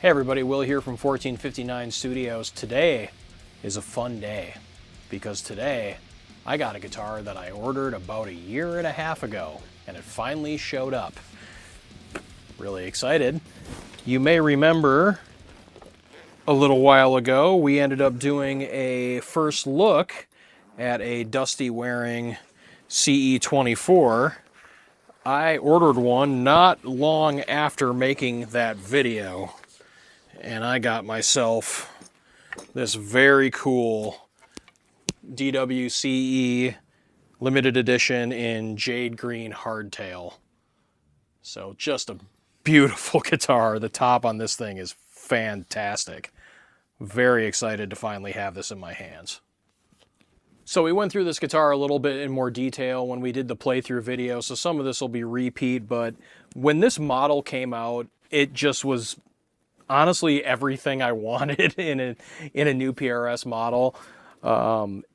Hey everybody, Will here from 1459 Studios. Today is a fun day because today I got a guitar that I ordered about a year and a half ago and it finally showed up. Really excited. You may remember a little while ago we ended up doing a first look at a Dusty Waring CE24. I ordered one not long after making that video. And I got myself this very cool DWCE limited edition in jade green hardtail. So just a beautiful guitar. The top on this thing is fantastic. Very excited to finally have this in my hands. So we went through this guitar a little bit in more detail when we did the playthrough video, so some of this will be repeat, but when this model came out, it just was honestly everything I wanted in a new PRS model.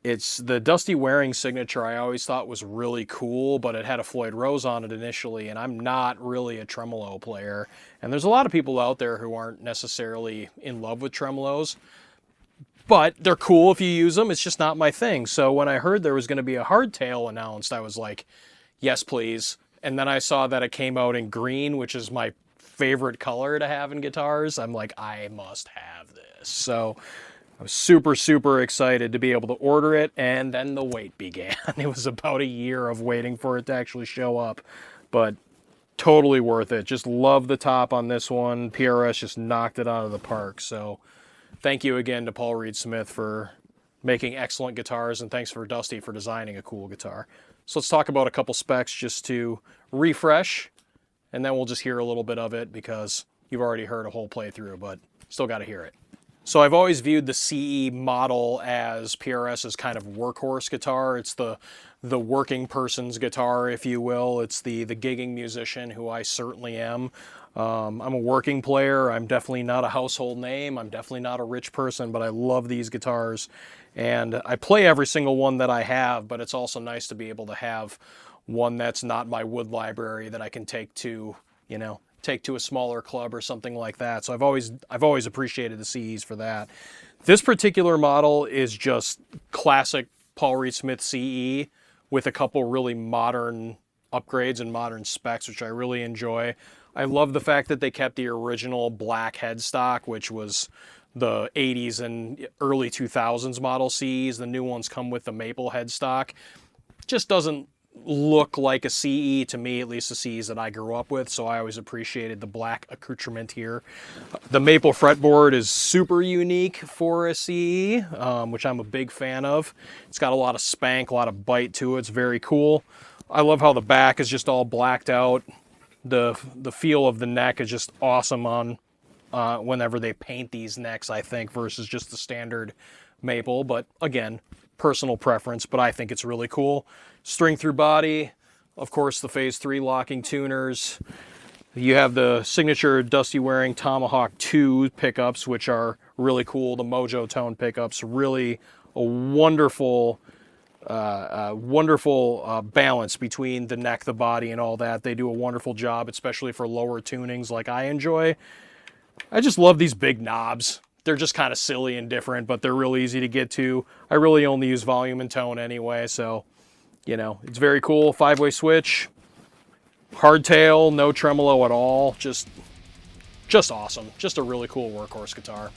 It's the Dusty Waring signature I always thought was really cool, but it had a Floyd Rose on it initially, and I'm not really a tremolo player. And there's a lot of people out there who aren't necessarily in love with tremolos, but they're cool if you use them. It's just not my thing. So when I heard there was going to be a hardtail announced, I was like, yes, please. And then I saw that it came out in green, which is my favorite color to have in guitars. I'm like, I must have this. So I was super, super excited to be able to order it, and then the wait began. It was about a year of waiting for it to actually show up, but totally worth it. Just love the top on this one. PRS just knocked it out of the park. So thank you again to Paul Reed Smith for making excellent guitars, and thanks for Dusty for designing a cool guitar. So let's talk about a couple specs just to refresh, and then we'll just hear a little bit of it because you've already heard a whole playthrough, but still got to hear it. So I've always viewed the CE model as PRS's kind of workhorse guitar. It's the working person's guitar, if you will. It's the gigging musician, who I certainly am. I'm a working player. I'm definitely not a household name. I'm definitely not a rich person, but I love these guitars. And I play every single one that I have, but it's also nice to be able to have one that's not my wood library that I can take to, take to a smaller club or something like that. So I've always appreciated the CEs for that. This particular model is just classic Paul Reed Smith CE with a couple really modern upgrades and modern specs, which I really enjoy. I love the fact that they kept the original black headstock, which was the 80s and early 2000s model CEs. The new ones come with the maple headstock. Just doesn't look like a CE to me, at least the CEs that I grew up with, so I always appreciated the black accoutrement here. The maple fretboard is super unique for a CE, which I'm a big fan of. It's got a lot of spank, a lot of bite to it. It's very cool. I love how the back is just all blacked out. The feel of the neck is just awesome on whenever they paint these necks, I think, versus just the standard maple. But again, personal preference, but I think it's really cool. String through body, of course, the Phase 3 locking tuners. You have the signature Dusty Waring Tomahawk 2 pickups, which are really cool. The Mojo tone pickups, really a wonderful balance between the neck, the body, and all that. They do a wonderful job, especially for lower tunings like I enjoy. I just love these big knobs. They're just kind of silly and different, but they're real easy to get to. I really only use volume and tone anyway, so, it's very cool. 5-way switch, hardtail, no tremolo at all. Just awesome. Just a really cool workhorse guitar.